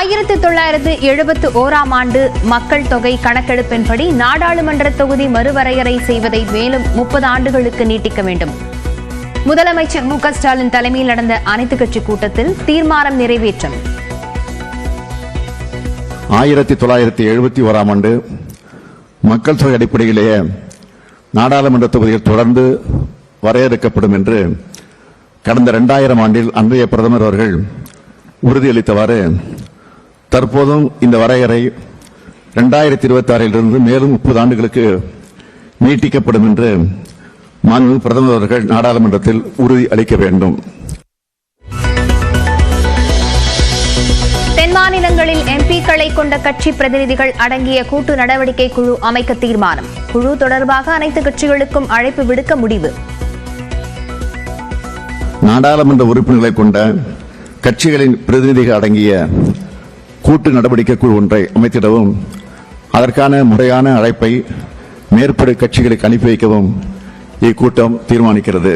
1971ஆம் ஆண்டு மக்கள் தொகை கணக்கெடுப்பின்படி நாடாளுமன்ற தொகுதி மறுவரையறை செய்வதை மேலும் 30 ஆண்டுகளுக்கு நீட்டிக்க வேண்டும். முதலமைச்சர் மு.க.ஸ்டாலின் தலைமையில் நடந்த அனைத்துக் கட்சி கூட்டத்தில் தீர்மானம் நிறைவேற்றம். 1971ஆம் ஆண்டு மக்கள் தொகை அடிப்படையிலேயே நாடாளுமன்ற தொகுதிகள் தொடர்ந்து வரையறுக்கப்படும் என்று கடந்த 2000 ஆண்டில் அன்றைய பிரதமர் அவர்கள் உறுதியளித்தவாறு தற்போதும் இந்த வரையறை 2026 மேலும் 30 ஆண்டுகளுக்கு நீட்டிக்கப்படும் என்று மாண்புமிகு பிரதமர் அவர்கள் நாடாளுமன்றத்தில் உறுதி அளிக்க வேண்டும். தென் மாநிலங்களில் எம்பிக்களை கொண்ட கட்சி பிரதிநிதிகள் அடங்கிய கூட்டு நடவடிக்கை குழு அமைக்க தீர்மானம். குழு தொடர்பாக அனைத்து கட்சிகளுக்கும் அழைப்பு விடுக்க முடிவு. நாடாளுமன்ற உறுப்பினர்களை கொண்ட கட்சிகளின் பிரதிநிதிகள் அடங்கிய கூட்டு நடவடிக்கை குழு ஒன்றை அமைத்திடவும் அதற்கான முறையான அழைப்பை மேற்படி கட்சிகளுக்கு அனுப்பி வைக்கவும் இக்கூட்டம் தீர்மானிக்கிறது.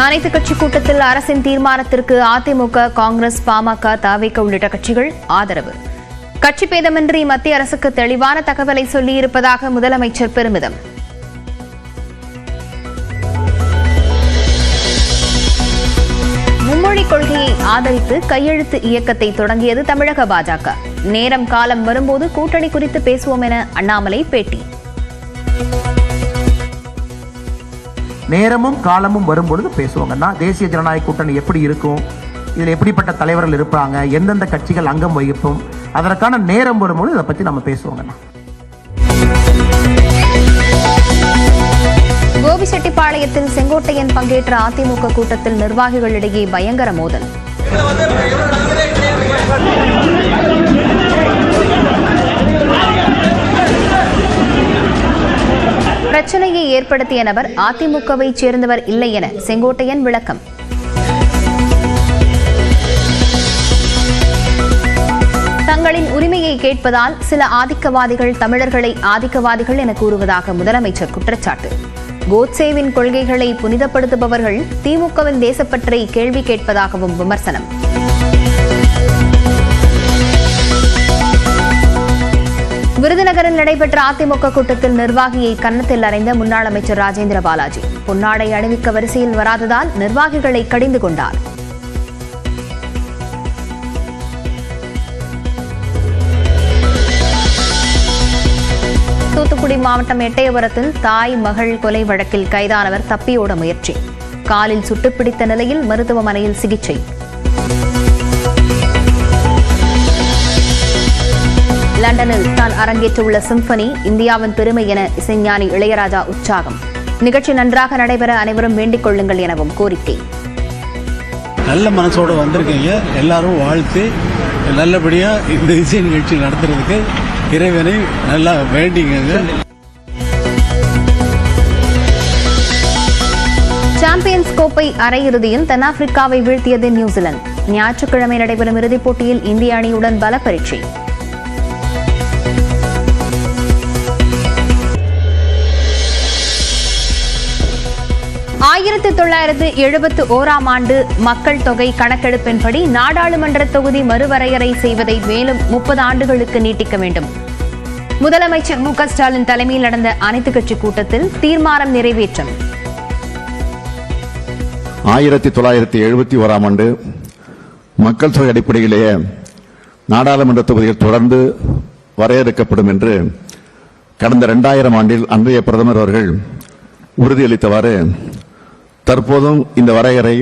அனைத்துக் கட்சி கூட்டத்தில் அரசின் தீர்மானத்திற்கு அதிமுக, காங்கிரஸ், பாமக, தவிக உள்ளிட்ட கட்சிகள் ஆதரவு. கட்சி பேதமின்றி மத்திய அரசுக்கு தெளிவான தகவலை சொல்லியிருப்பதாக முதலமைச்சர் பெருமிதம். மும்மொழி கொள்கையை ஆதரித்து கையெழுத்து இயக்கத்தை தொடங்கியது தமிழக பாஜக. நேரம் காலம் வரும்போது கூட்டணி குறித்து பேசுவோம் என அண்ணாமலை பேட்டி. நேரமும் காலமும் வரும்பொழுது பேசுவாங்கன்னா தேசிய ஜனநாயக கூட்டணி எப்படி இருக்கும், இதில் எப்படிப்பட்ட தலைவர்கள் இருப்பாங்க, எந்தெந்த கட்சிகள் அங்கம் வகிப்போம், அதற்கான நேரம் வரும்போது இதை பற்றி நம்ம பேசுவோங்கண்ணா. கோபிச்செட்டிப்பாளையத்தில் செங்கோட்டையன் பங்கேற்ற அதிமுக கூட்டத்தில் நிர்வாகிகளிடையே பயங்கர மோதல். பிரச்சனையை ஏற்படுத்திய நபர் அதிமுகவை சேர்ந்தவர் இல்லை என செங்கோட்டையன் விளக்கம். தங்களின் உரிமையை கேட்பதால் சில ஆதிக்கவாதிகள் தமிழர்களை ஆதிக்கவாதிகள் என கூறுவதாக முதலமைச்சர் குற்றச்சாட்டு. கோட்சேவின் கொள்கைகளை புனிதப்படுத்துபவர்கள் திமுகவின் தேசப்பற்றை கேள்வி கேட்பதாகவும் விமர்சனம். விருதுநகரில் நடைபெற்ற அதிமுக கூட்டத்தில் நிர்வாகியை கன்னத்தில் அறைந்த முன்னாள் அமைச்சர் ராஜேந்திர பாலாஜி பொன்னாடை அணிவிக்க வரிசையில் வராததால் நிர்வாகிகளை கடிந்து கொண்டார். தூத்துக்குடி மாவட்டம் எட்டயபுரத்தில் தாய் மகள் கொலை வழக்கில் கைதானவர் தப்பியோட முயற்சி. காலில் சுட்டுப்பிடித்த நிலையில் மருத்துவமனையில் சிகிச்சை. லண்டனில் தான் அரங்கேற்றுள்ள சிம்பனி இந்தியாவின் பெருமை என இசைஞானி இளையராஜா உற்சாகம். நிகழ்ச்சி நன்றாக நடைபெற அனைவரும் வேண்டிக் கொள்ளுங்கள் எனவும் கோரிக்கை. நல்ல மனசோட வந்திருக்கீங்க, எல்லாரும் வாழ்த்து நல்லபடியா இந்த இசை நிகழ்ச்சி நடத்துறதுக்கு இறைவனை நல்லா வேண்டிங்க. சாம்பியன்ஸ் கோப்பை அரையிறுதியில் தென்னாப்பிரிக்காவை வீழ்த்தியது நியூசிலாந்து. ஞாயிற்றுக்கிழமை நடைபெறும் இறுதிப் போட்டியில் இந்திய அணியுடன் பல பரீட்சை. ஆயிரத்து 1971ஆம் ஆண்டு மக்கள் தொகை கணக்கெடுப்பின்படி நாடாளுமன்ற தொகுதி மறுவரையறை செய்வதை மேலும் 30 ஆண்டுகளுக்கு நீட்டிக்க வேண்டும். முதலமைச்சர் மு.க.ஸ்டாலின் தலைமையில் நடந்த அனைத்துக் கட்சி கூட்டத்தில் தீர்மானம் நிறைவேற்றம். 1971ஆம் ஆண்டு மக்கள் தொகை அடிப்படையிலேயே நாடாளுமன்ற தொகுதிகள் தொடர்ந்து வரையறுக்கப்படும் என்று கடந்த 2000 ஆண்டில் அன்றைய பிரதமர் அவர்கள் உறுதியளித்தவாறு தற்போதும் இந்த வரையறை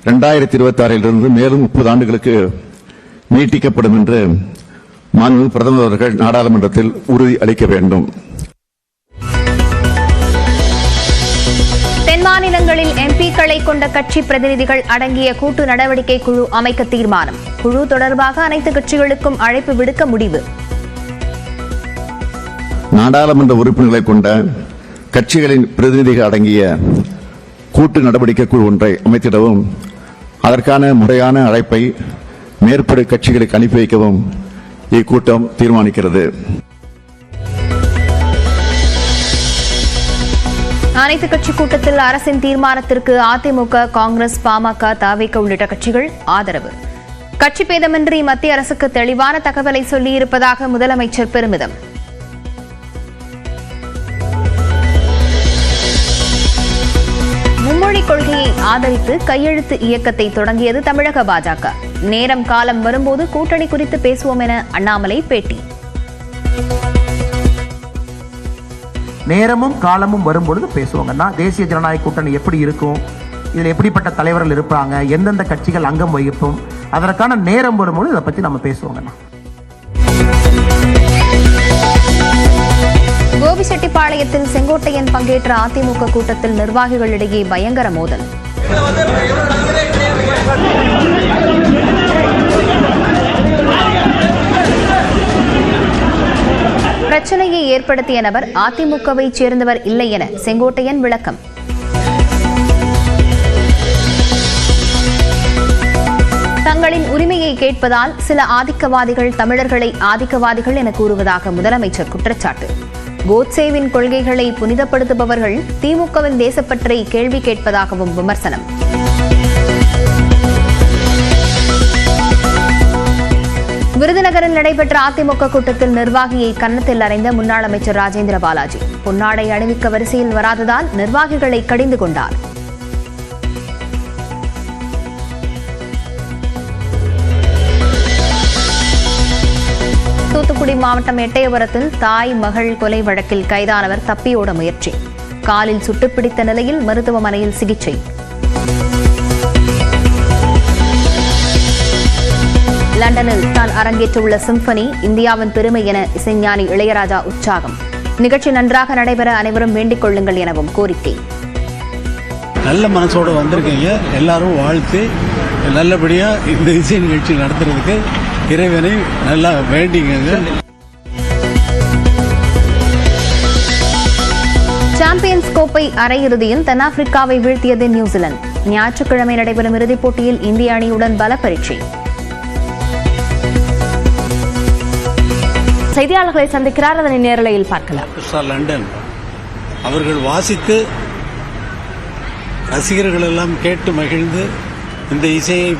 2026 மேலும் 30 ஆண்டுகளுக்கு நீட்டிக்கப்படும் என்று மாண்புமிகு பிரதமர் அவர்கள் நாடாளுமன்றத்தில் உறுதி அளிக்க வேண்டும். தென் மாநிலங்களில் எம்பிக்களை கொண்ட கட்சி பிரதிநிதிகள் அடங்கிய கூட்டு நடவடிக்கை குழு அமைக்க தீர்மானம். குழு தொடர்பாக அனைத்து கட்சிகளுக்கும் அழைப்பு விடுக்க முடிவு. நாடாளுமன்ற உறுப்பினர்களை கொண்ட கட்சிகளின் பிரதிநிதிகள் அடங்கிய கூட்டு நடவடிக்கை குழு ஒன்றை அமைத்திடவும் அதற்கான முறையான அழைப்பை மேற்படி கட்சிகளுக்கு அனுப்பி வைக்கவும் இக்கூட்டம் தீர்மானிக்கிறது. அனைத்துக் கட்சி கூட்டத்தில் அரசின் தீர்மானத்திற்கு அதிமுக, காங்கிரஸ், பாமக, தவிக உள்ளிட்ட கட்சிகள் ஆதரவு. கட்சி பேதமின்றி மத்திய அரசுக்கு தெளிவான தகவலை சொல்லியிருப்பதாக முதலமைச்சர் பெருமிதம். மும்மொழிக் கொள்கையை ஆதரித்து கையெழுத்து இயக்கத்தை தொடங்கியது தமிழக பாஜக. நேரம் காலம் வரும்போது கூட்டணி குறித்து பேசுவோம் என அண்ணாமலை பேட்டி. நேரமும் காலமும் வரும்பொழுது பேசுவாங்கன்னா தேசிய ஜனநாயக கூட்டணி எப்படி இருக்கும், இதில் எப்படிப்பட்ட தலைவர்கள் இருப்பாங்க, எந்தெந்த கட்சிகள் அங்கம் வகிப்போம், அதற்கான நேரம் வரும்பொழுது இதை பற்றி நம்ம பேசுவாங்கண்ணா. கோபிச்செட்டிப்பாளையத்தில் செங்கோட்டையன் பங்கேற்ற அதிமுக கூட்டத்தில் நிர்வாகிகளிடையே பயங்கர மோதல். பிரச்சனையை ஏற்படுத்திய நபர் அதிமுகவை சேர்ந்தவர் இல்லை என செங்கோட்டையன் விளக்கம். தங்களின் உரிமையை கேட்பதால் சில ஆதிக்கவாதிகள் தமிழர்களை ஆதிக்கவாதிகள் என கூறுவதாக முதலமைச்சர் குற்றச்சாட்டு. கோட்சேவின் கொள்கைகளை புனிதப்படுத்துபவர்கள் திமுகவின் தேசப்பற்றை கேள்வி கேட்பதாகவும் விமர்சனம். விருதுநகரில் நடைபெற்ற அதிமுக கூட்டத்தில் நிர்வாகியை கன்னத்தில் அறைந்த முன்னாள் அமைச்சர் ராஜேந்திர பாலாஜி பொன்னாடை அணிவிக்க வரிசையில் வராததால் நிர்வாகிகளை கடிந்து கொண்டார். தூத்துக்குடி மாவட்டம் எட்டயபுரத்தில் தாய் மகள் கொலை வழக்கில் கைதானவர் தப்பியோட முயற்சி. காலில் சுட்டுப்பிடித்த நிலையில் மருத்துவமனையில் சிகிச்சை. லண்டனில் தான் அரங்கேற்றுள்ள சிம்பனி இந்தியாவின் பெருமை என இசைஞானி இளையராஜா உற்சாகம். நிகழ்ச்சி நன்றாக நடைபெற அனைவரும் வேண்டிக் கொள்ளுங்கள் எனவும் கோரிக்கை. நல்ல மனசோட வந்திருக்கீங்க, எல்லாரும் வாழ்த்து நல்லபடியா இந்த இசை நிகழ்ச்சி நடத்துறதுக்கு இறைவனை நல்லா வேண்டிங்க. சாம்பியன்ஸ் கோப்பை அரையிறுதியில் தென்னாப்பிரிக்காவை வீழ்த்தியது நியூசிலாந்து. ஞாயிற்றுக்கிழமை நடைபெறும் இறுதிப் போட்டியில் இந்திய அணியுடன் பல பரீட்சை. செய்தியாளர்களை சந்திக்கிறார், அதனை நேரலையில் பார்க்கலாம். லண்டன் அவர்கள் வாசித்து ரசிகர்கள் எல்லாம் கேட்டு மகிழ்ந்து இந்த இசையை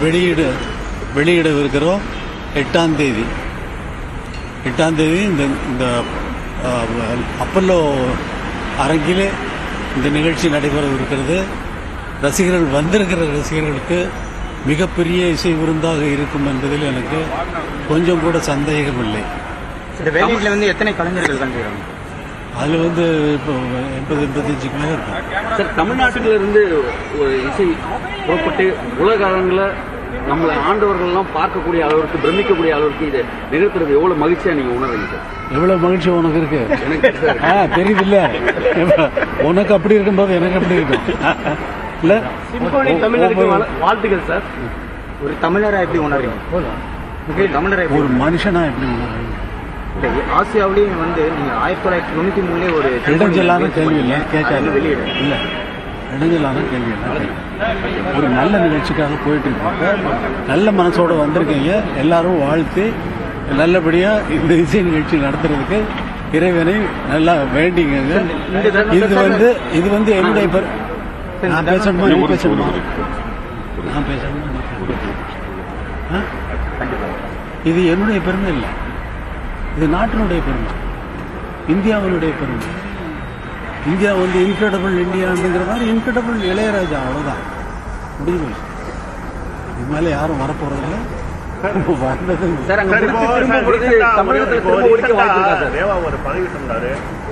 வெளியிடவிருக்கிறோம். 8ஆம் தேதி இந்த அப்பல்லோ அரங்கிலே இந்த நிகழ்ச்சி நடைபெறவிருக்கிறது. ரசிகர்கள் வந்திருக்கிற ரசிகர்களுக்கு மிகப்பெரிய இசை விருந்தாக இருக்கும் என்பதில் எனக்கு கொஞ்சம் கூட சந்தேகம் இல்லை. இந்த வேலையில் வந்து எத்தனை கலைஞர்கள் கண்டுகிறாங்க? அதில் வந்து இப்போ 80-85 மேலே இருக்கும் சார். தமிழ்நாட்டிலிருந்து ஒரு இசை புறப்பட்டு உலக அளவில் நம்மளை ஆண்டவர்கள்லாம் பார்க்கக்கூடிய அளவிற்கு, பிரமிக்கக்கூடிய அளவிற்கு இதை நிகழ்த்துறது எவ்வளோ மகிழ்ச்சியாக நீங்கள் உணர்றீங்க சார்? எவ்வளோ மகிழ்ச்சி உனக்கு இருக்கு? தெரியுது இல்ல, உனக்கு அப்படி இருக்கும்போது எனக்கு அப்படி இருக்கும் இல்லை? சிம்பனி தமிழருக்கு வாழ்த்துக்கள் சார். ஒரு தமிழரா எப்படி உணர்றீங்க? தமிழரை ஒரு மனுஷனா எப்படி உணர்றீங்க? ஆசியாவிலேயும் வந்து நீங்க 1993 ஒரு இடைஞ்சலான கேள்வி இல்லை கேட்காது. இல்லை, இடைஞ்சலான கேள்வி இல்லை. ஒரு நல்ல நிகழ்ச்சிக்காக போயிட்டு இருக்கோம். நல்ல மனசோட வந்திருக்கீங்க, எல்லாரும் வாழ்த்து நல்லபடியா இந்த இசை நிகழ்ச்சி நடத்துறதுக்கு இறைவனை நல்லா வேண்டிங்க. இது வந்து என்னுடைய நான் பேசணுமா நீ பேசணுமா? நான் பேசணுமா? இது என்னுடைய பெருமை இல்லை, இது நாட்டினுடைய பெருமை, இந்தியாவினுடைய பெருமை. இந்தியா வந்து இன்கிரெடிபிள் இந்தியா அப்படிங்கிற மாதிரி இன்கிரெடிபிள் இளையராஜா, அவ்வளோதான், முடிஞ்சு. இது மேலே யாரும் வரப்போறதில்லை.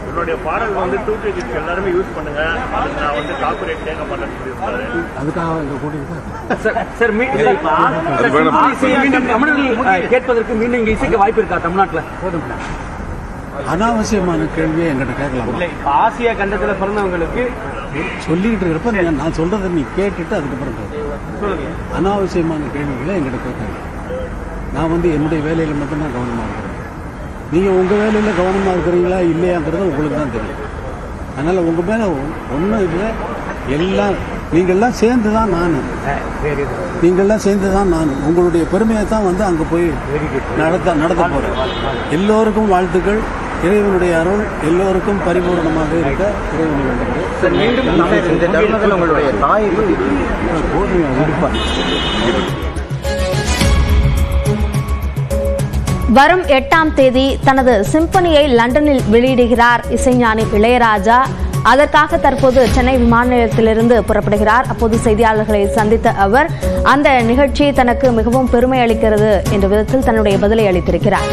உன்னுடைய பாடல் வந்து 2K எல்லாருமே யூஸ் பண்ணுங்க, நான் வந்து காப்பிரைட் கேட்க மாட்டேன்னு அதுக்காக இந்த தமிழர்கள் கேட்பதற்கு மீண்டும் இங்க இசைக்க வாய்ப்பு இருக்கா தமிழ்நாட்டில்? அனாவசியமான கேள்வியை என்கிட்ட கேட்கலாம். ஆசியா கண்டத்தில் பிறந்தவங்களுக்கு சொல்லிக்கிட்டு இருக்கிறப்ப நான் சொல்றதை நீ கேட்டுட்டு அதுக்கப்புறம் அனாவசியமான கேள்விகளை என்கிட்ட கேட்கலாம். நான் வந்து என்னுடைய வேலையில் மட்டும்தான் கவனமாக இருக்கிறேன். நீங்கள் உங்கள் வேலையில் கவனமாக இருக்கிறீங்களா இல்லையாங்கிறது உங்களுக்கு தான் தெரியும். அதனால் உங்கள் மேலே ஒன்றும் இல்லை, எல்லாம் நீங்கள்லாம் சேர்ந்து தான் நான் உங்களுடைய பெருமையை தான் வந்து அங்கே போய் நடத்த போகிறேன். எல்லோருக்கும் வாழ்த்துக்கள். இறைவனுடைய அருள் எல்லோருக்கும் பரிபூர்ணமாக இருக்க இறைவனை வேண்டுகிறேன். இந்த தருணத்தில் உங்களுடைய தாய் விடுப்பார். வரும் 8ஆம் தேதி தனது சிம்பனியை லண்டனில் வெளியிடுகிறார் இசைஞானி இளையராஜா. அதற்காக தற்போது சென்னை விமான நிலையத்திலிருந்து புறப்படுகிறார். அப்போது செய்தியாளர்களை சந்தித்த அவர் அந்த நிகழ்ச்சி தனக்கு மிகவும் பெருமை அளிக்கிறது என்ற விதத்தில் தன்னுடைய பதிலை அளித்திருக்கிறார்.